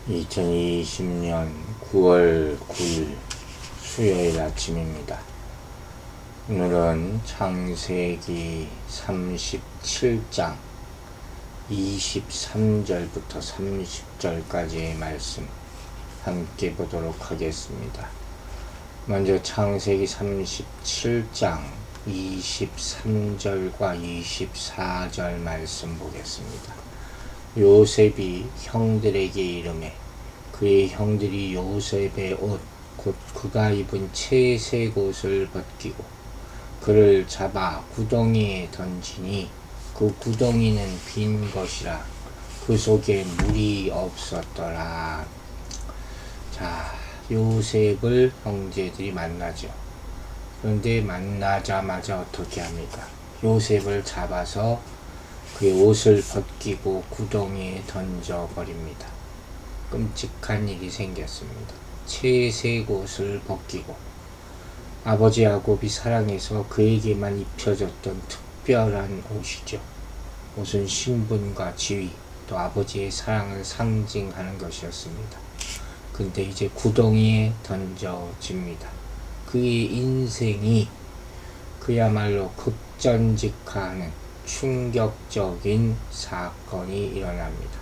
2020년 9월 9일 수요일 아침입니다. 오늘은 창세기 37장 23절부터 30절까지의 말씀 함께 보도록 하겠습니다. 먼저 창세기 37장 23절과 24절 말씀 보겠습니다. 요셉이 형들에게 이르매 그의 형들이 요셉의 옷 곧 그가 입은 채색 옷을 벗기고 그를 잡아 구덩이에 던지니 그 구덩이는 빈 것이라 그 속에 물이 없었더라. 자, 요셉을 형제들이 만나죠. 그런데 만나자마자 어떻게 합니까? 요셉을 잡아서 그의 옷을 벗기고 구덩이에 던져버립니다. 끔찍한 일이 생겼습니다. 채색 옷을 벗기고 아버지 야곱이 사랑해서 그에게만 입혀졌던 특별한 옷이죠. 옷은 신분과 지위 또 아버지의 사랑을 상징하는 것이었습니다. 근데 이제 구덩이에 던져집니다. 그의 인생이 그야말로 급전직하는 충격적인 사건이 일어납니다.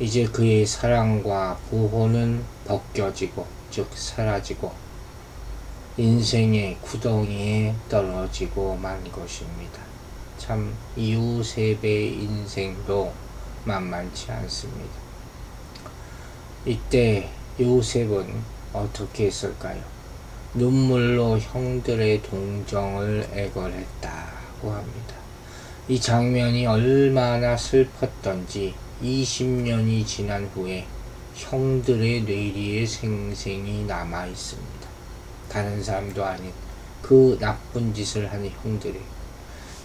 이제 그의 사랑과 보호는 벗겨지고 즉 사라지고 인생의 구덩이에 떨어지고 만 것입니다. 참 요셉의 인생도 만만치 않습니다. 이때 요셉은 어떻게 했을까요? 눈물로 형들의 동정을 애걸했다고 합니다. 이 장면이 얼마나 슬펐던지 20년이 지난 후에 형들의 뇌리에 생생히 남아 있습니다. 다른 사람도 아닌 그 나쁜 짓을 하는 형들이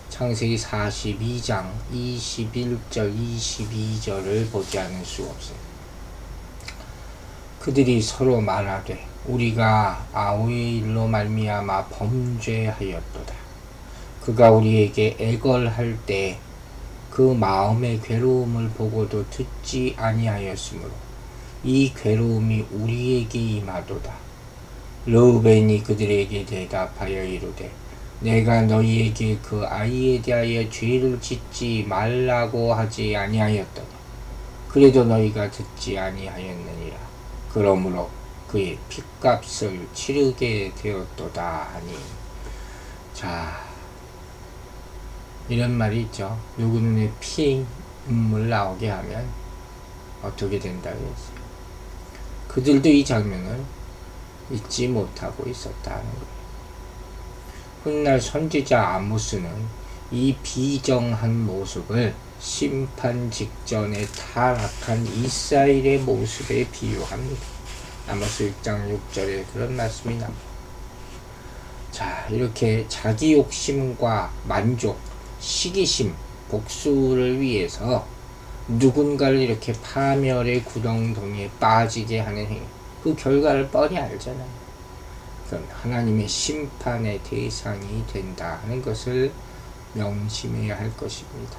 창세기 42장 21절 22절을 보지 않을 수 없어요. 그들이 서로 말하되 우리가 아우의 일로 말미암아 범죄하였도다. 그가 우리에게 애걸할 때 그 마음의 괴로움을 보고도 듣지 아니하였으므로 이 괴로움이 우리에게 임하도다. 르우벤이 그들에게 대답하여 이르되 내가 너희에게 그 아이에 대하여 죄를 짓지 말라고 하지 아니하였더니 그래도 너희가 듣지 아니하였느니라. 그러므로 그의 핏값을 치르게 되었도다 하니. 자, 이런 말이 있죠. 누구 눈에 피눈물 나오게 하면 어떻게 된다고 했어요. 그들도 이 장면을 잊지 못하고 있었다는 거예요. 훗날 선지자 아모스는 이 비정한 모습을 심판 직전에 타락한 이스라엘의 모습에 비유합니다. 아모스 6장 6절에 그런 말씀이 나옵니다. 자, 이렇게 자기 욕심과 만족, 시기심, 복수를 위해서 누군가를 이렇게 파멸의 구덩텅이에 빠지게 하는 행위, 그 결과를 뻔히 알잖아요. 그럼 하나님의 심판의 대상이 된다 하는 것을 명심해야 할 것입니다.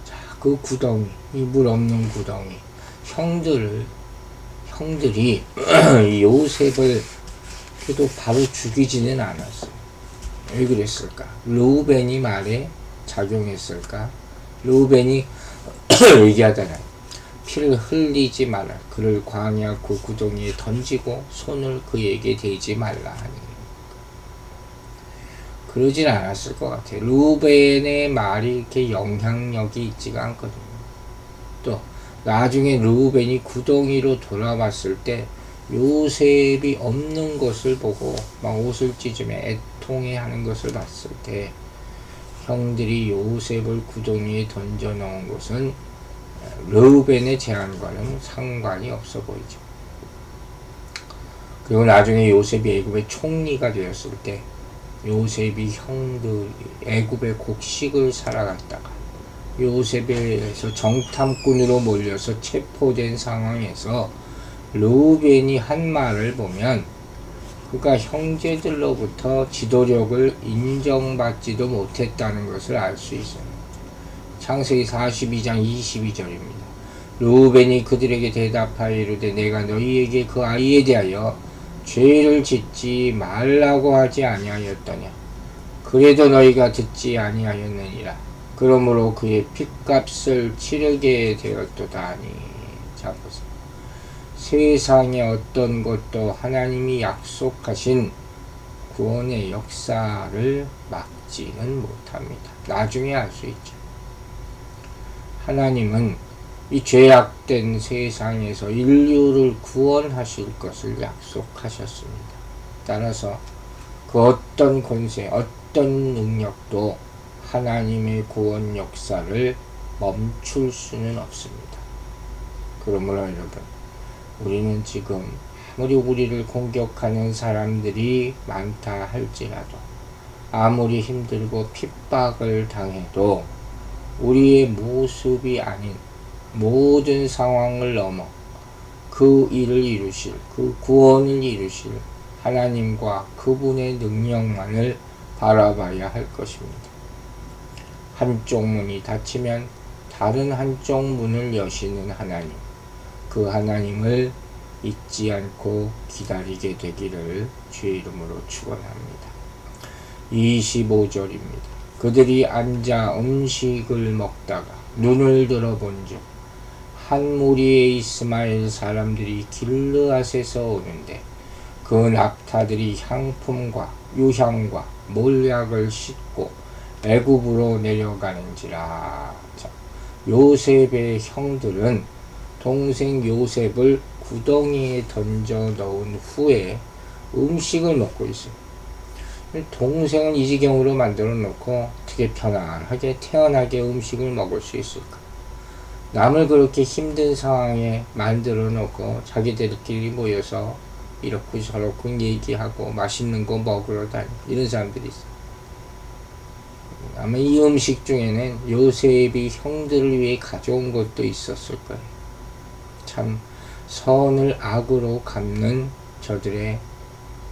자, 그 구덩이, 이 물 없는 구덩이, 형들이 요셉을 그래도 바로 죽이지는 않았어요. 왜 그랬을까? 르우벤이 말에 작용했을까? 르우벤이 얘기하잖아요. 피를 흘리지 말라. 그를 광야 그 구덩이에 던지고 손을 그에게 대지 말라 하니. 그러진 않았을 것 같아요. 르우벤의 말이 이렇게 영향력이 있지가 않거든요. 또 나중에 르우벤이 구덩이로 돌아왔을 때 요셉이 없는 것을 보고 막 옷을 찢으며 애통해하는 것을 봤을 때 형들이 요셉을 구덩이에 던져 넣은 것은 르우벤의 제안과는 상관이 없어 보이죠. 그리고 나중에 요셉이 애굽의 총리가 되었을 때 요셉이 형들이 애굽의 곡식을 살아갔다가 요셉에서 정탐꾼으로 몰려서 체포된 상황에서 르우벤이 한 말을 보면 그가 형제들로부터 지도력을 인정받지도 못했다는 것을 알 수 있어요. 창세기 42장 22절입니다. 르우벤이 그들에게 대답하여 이르되 내가 너희에게 그 아이에 대하여 죄를 짓지 말라고 하지 아니하였더냐. 그래도 너희가 듣지 아니하였느니라. 그러므로 그의 핏값을 치르게 되었도다 하니. 자 보세요. 세상의 어떤 것도 하나님이 약속하신 구원의 역사를 막지는 못합니다. 나중에 알 수 있죠. 하나님은 이 죄악된 세상에서 인류를 구원하실 것을 약속하셨습니다. 따라서 그 어떤 권세, 어떤 능력도 하나님의 구원 역사를 멈출 수는 없습니다. 그러므로 여러분, 우리는 지금 아무리 우리를 공격하는 사람들이 많다 할지라도, 아무리 힘들고 핍박을 당해도 우리의 모습이 아닌 모든 상황을 넘어 그 일을 이루실, 그 구원을 이루실 하나님과 그분의 능력만을 바라봐야 할 것입니다. 한쪽 문이 닫히면 다른 한쪽 문을 여시는 하나님, 그 하나님을 잊지 않고 기다리게 되기를 주의 이름으로 축원합니다. 25절입니다. 그들이 앉아 음식을 먹다가 눈을 들어본즉 한 무리의 이스마엘 사람들이 길르앗에서 오는데 그 낙타들이 향품과 유향과 몰약을 싣고 애굽으로 내려가는지라. 자, 요셉의 형들은 동생 요셉을 구덩이에 던져 넣은 후에 음식을 먹고 있어요. 동생은 이 지경으로 만들어 놓고 어떻게 편안하게 태연하게 음식을 먹을 수 있을까? 남을 그렇게 힘든 상황에 만들어 놓고 자기들끼리 모여서 이렇고 저렇고 얘기하고 맛있는 거 먹으러 다니고 이런 사람들이 있어요. 아마 이 음식 중에는 요셉이 형들을 위해 가져온 것도 있었을 거예요. 참 선을 악으로 갚는 저들의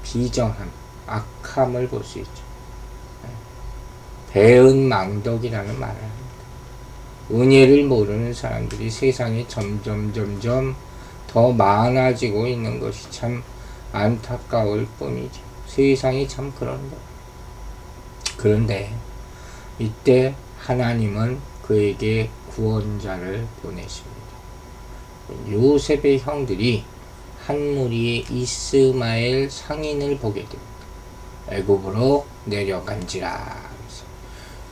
비정함, 악함을 볼 수 있죠. 배은망덕이라는 말을 합니다. 은혜를 모르는 사람들이 세상에 점점 더 많아지고 있는 것이 참 안타까울 뿐이죠. 세상이 참 그런데. 그런데 이때 하나님은 그에게 구원자를 보내십니다. 요셉의 형들이 한 무리의 이스마엘 상인을 보게 됩니다. 애굽으로 내려간지라.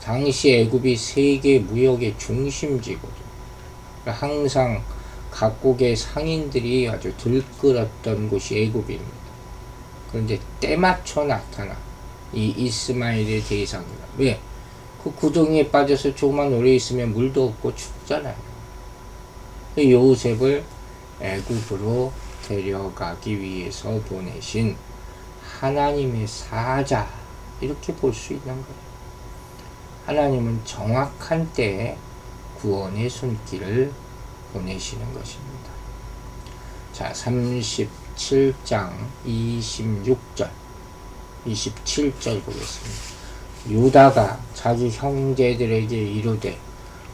당시 애굽이 세계 무역의 중심지거든요. 항상 각국의 상인들이 아주 들끓었던 곳이 애굽입니다. 그런데 때맞춰 나타나 이 이스마엘의 대상이라. 왜? 그 구덩이에 빠져서 조금만 오래 있으면 물도 없고 춥잖아요. 요셉을 애굽으로 데려가기 위해서 보내신 하나님의 사자, 이렇게 볼 수 있는 거예요. 하나님은 정확한 때에 구원의 손길을 보내시는 것입니다. 자, 37장 26절 27절 보겠습니다. 유다가 자기 형제들에게 이르되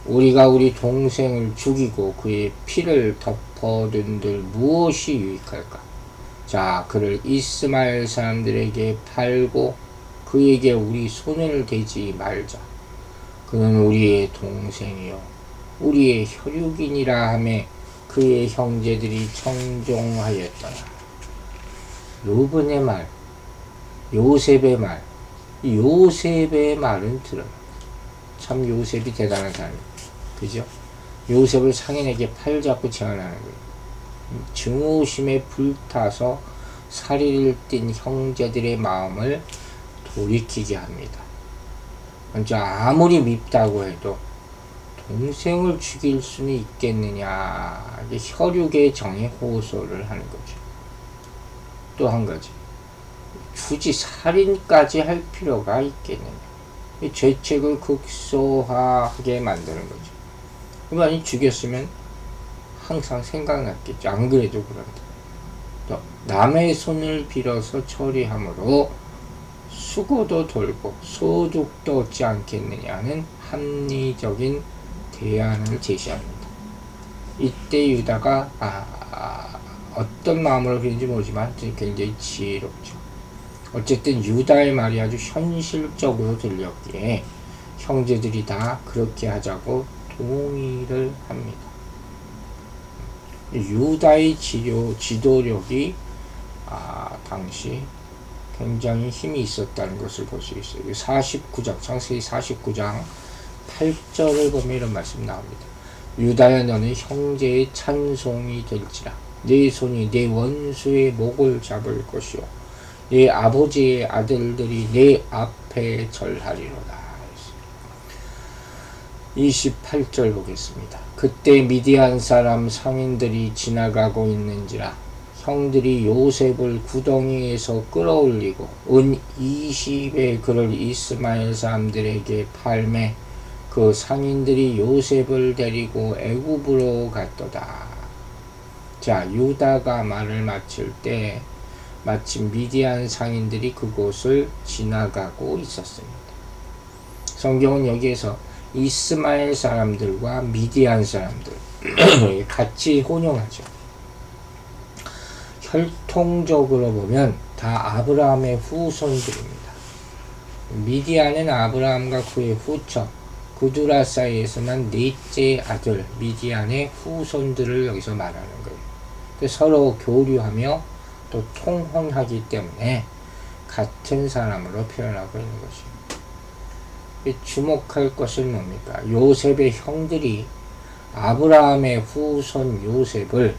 우리가 우리 동생을 죽이고 그의 피를 덮어둔들 무엇이 유익할까? 자, 그를 이스마엘 사람들에게 팔고 그에게 우리 손을 대지 말자. 그는 우리의 동생이요 우리의 혈육이니라 하매 그의 형제들이 청종하였더라. 르우벤의 말, 요셉의 말, 요셉의 말은 들어요. 참 요셉이 대단한 사람이에요. 그죠? 요셉을 상인에게 팔자고 제안하는 거예요. 증오심에 불타서 살이를 띤 형제들의 마음을 돌이키게 합니다. 먼저 아무리 밉다고 해도 동생을 죽일 수는 있겠느냐. 혈육의 정에 호소를 하는 거죠. 또 한 가지, 굳이 살인까지 할 필요가 있겠느냐. 이 죄책을 극소화하게 만드는 거죠. 만약 죽였으면 항상 생각났겠죠. 안 그래도 그런데. 또 남의 손을 빌어서 처리함으로 수고도 돌고 소득도 얻지 않겠느냐는 합리적인 대안을 제시합니다. 이때 유다가 어떤 마음으로 그런지 모르지만 굉장히 지혜롭죠. 어쨌든 유다의 말이 아주 현실적으로 들렸기에 형제들이 다 그렇게 하자고 동의를 합니다. 유다의 지도력이 당시 굉장히 힘이 있었다는 것을 볼 수 있어요. 49장, 창세기 49장 8절을 보면 이런 말씀 나옵니다. 유다야 너는 형제의 찬송이 될지라. 내 손이 내 원수의 목을 잡을 것이요 내 아버지의 아들들이 내 앞에 절하리로다. 28절 보겠습니다. 그때 미디안 사람 상인들이 지나가고 있는지라 형들이 요셉을 구덩이에서 끌어올리고 은 20의 그를 이스마엘 사람들에게 팔매 그 상인들이 요셉을 데리고 애굽으로 갔도다. 자, 유다가 말을 마칠 때 마침 미디안 상인들이 그곳을 지나가고 있었습니다. 성경은 여기에서 이스마엘 사람들과 미디안 사람들 같이 혼용하죠. 혈통적으로 보면 다 아브라함의 후손들입니다. 미디안은 아브라함과 그의 후처 그두라 사이에서 난 넷째 아들 미디안의 후손들을 여기서 말하는 거예요. 서로 교류하며 또 통혼하기 때문에 같은 사람으로 표현하고 있는 것입니다. 주목할 것은 뭡니까? 요셉의 형들이 아브라함의 후손 요셉을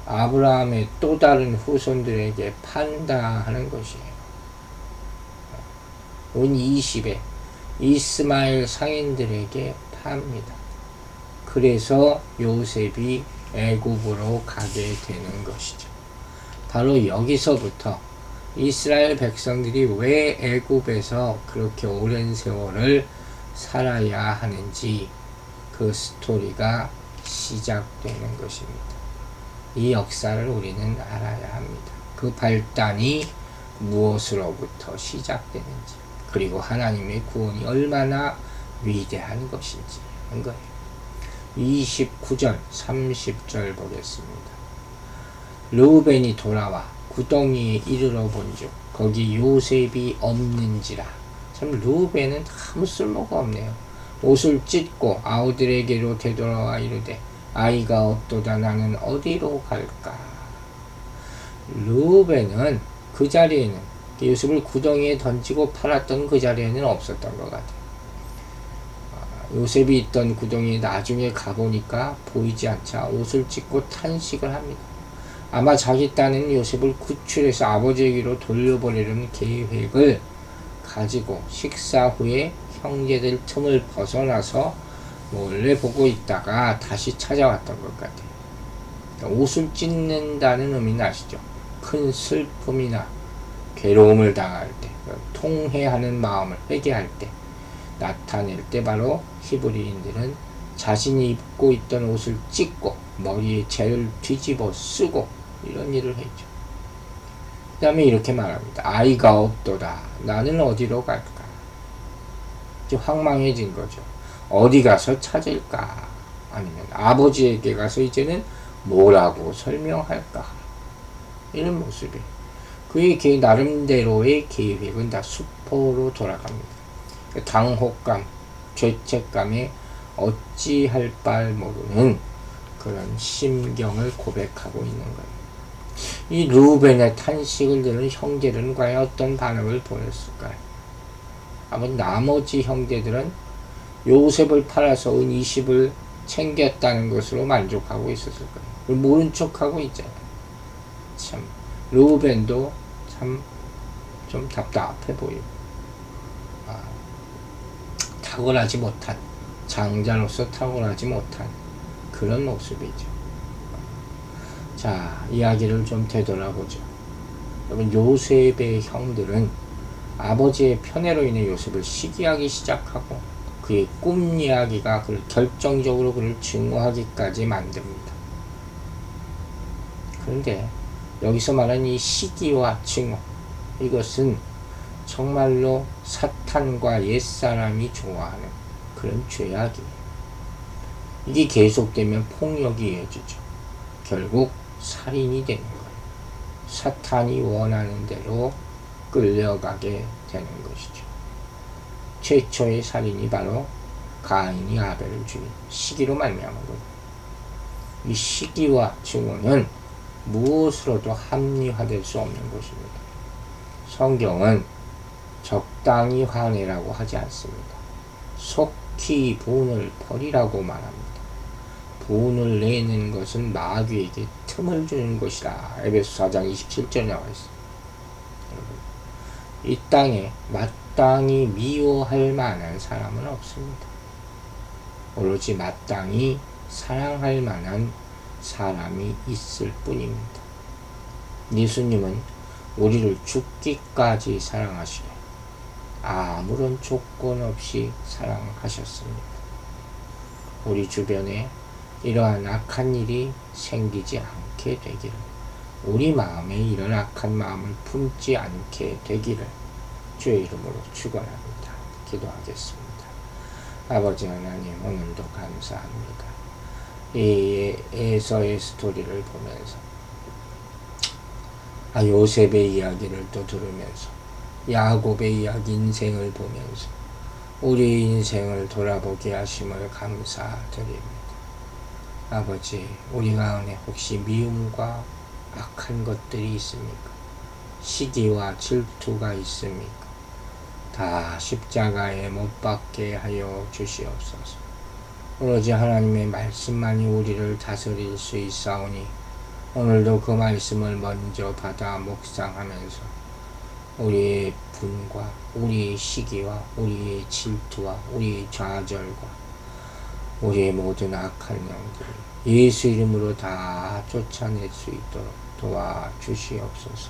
아브라함의 또 다른 후손들에게 판다 하는 것이에요. 은 20에 이스마엘 상인들에게 팝니다. 그래서 요셉이 애굽으로 가게 되는 것이죠. 바로 여기서부터 이스라엘 백성들이 왜 애굽에서 그렇게 오랜 세월을 살아야 하는지 그 스토리가 시작되는 것입니다. 이 역사를 우리는 알아야 합니다. 그 발단이 무엇으로부터 시작되는지 그리고 하나님의 구원이 얼마나 위대한 것인지 하는 거예요. 29절 30절 보겠습니다. 르우벤이 돌아와 구덩이에 이르러 본즉 거기 요셉이 없는지라. 참 르우벤은 아무 쓸모가 없네요. 옷을 찢고 아우들에게로 되돌아와 이르되 아이가 없도다. 나는 어디로 갈까. 르우벤은 그 자리에는 요셉을 구덩이에 던지고 팔았던 그 자리에는 없었던 것 같아요. 요셉이 있던 구덩이에 나중에 가보니까 보이지 않자 옷을 찢고 탄식을 합니다. 아마 자기 딴은 요셉을 구출해서 아버지에게로 돌려보내려는 계획을 가지고 식사 후에 형제들 틈을 벗어나서 몰래 보고 있다가 다시 찾아왔던 것 같아요. 옷을 찢는다는 의미는 아시죠? 큰 슬픔이나 괴로움을 당할 때, 통회하는 마음을 회개할 때 나타낼 때 바로 히브리인들은 자신이 입고 있던 옷을 찢고 머리에 재를 뒤집어 쓰고 이런 일을 했죠. 그 다음에 이렇게 말합니다. 아이가 없도다. 나는 어디로 갈까? 이제 황망해진 거죠. 어디 가서 찾을까? 아니면 아버지에게 가서 이제는 뭐라고 설명할까? 이런 모습이 그의 나름대로의 계획은 다 수포로 돌아갑니다. 당혹감, 죄책감에 어찌할 바를 모르는 그런 심경을 고백하고 있는 거예요. 이 르우벤의 탄식을 들은 형제들은 과연 어떤 반응을 보였을까요? 아마 나머지 형제들은 요셉을 팔아서 은 20을 챙겼다는 것으로 만족하고 있었을 거예요. 모른 척하고 있잖아요. 참 르우벤도 참 좀 답답해 보이고 탁월하지 못한 장자로서 탁월하지 못한 그런 모습이죠. 자, 이야기를 좀 되돌아보죠. 여러분, 요셉의 형들은 아버지의 편애로 인해 요셉을 시기하기 시작하고 그의 꿈 이야기가 그를 결정적으로 그를 증오하기까지 만듭니다. 그런데 여기서 말하는 이 시기와 증오, 이것은 정말로 사탄과 옛사람이 좋아하는 그런 죄악이에요. 이게 계속되면 폭력이 이어지죠. 결국 살인이 되는 거예요. 사탄이 원하는 대로 끌려가게 되는 것이죠. 최초의 살인이 바로 가인이 아벨을 죽인 시기로 말미암은 거예요. 이 시기와 증오는 무엇으로도 합리화될 수 없는 것입니다. 성경은 적당히 화내라고 하지 않습니다. 속히 분을 버리라고 말합니다. 분을 내는 것은 마귀에게 틈을 주는 것이다. 에베소 4장 27절에 나와 있습니다. 이 땅에 마땅히 미워할 만한 사람은 없습니다. 오로지 마땅히 사랑할 만한 사람이 있을 뿐입니다. 예수님은 우리를 죽기까지 사랑하시고 아무런 조건 없이 사랑하셨습니다. 우리 주변에 이러한 악한 일이 생기지 않게 되기를, 우리 마음에 이런 악한 마음을 품지 않게 되기를 주의 이름으로 축원합니다. 기도하겠습니다. 아버지 하나님, 오늘도 감사합니다. 이 에서의 스토리를 보면서 요셉의 이야기를 또 들으면서 야곱의 이야기, 인생을 보면서 우리 인생을 돌아보게 하심을 감사드립니다. 아버지, 우리 가운데 혹시 미움과 악한 것들이 있습니까? 시기와 질투가 있습니까? 다 십자가에 못 박게 하여 주시옵소서. 오로지 하나님의 말씀만이 우리를 다스릴 수 있사오니 오늘도 그 말씀을 먼저 받아 묵상하면서 우리의 분과 우리의 시기와 우리의 질투와 우리의 좌절과 우리의 모든 악한 영들 예수 이름으로 다 쫓아낼 수 있도록 도와주시옵소서.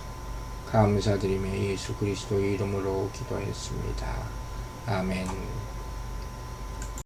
감사드리며 예수 그리스도 이름으로 기도했습니다. 아멘.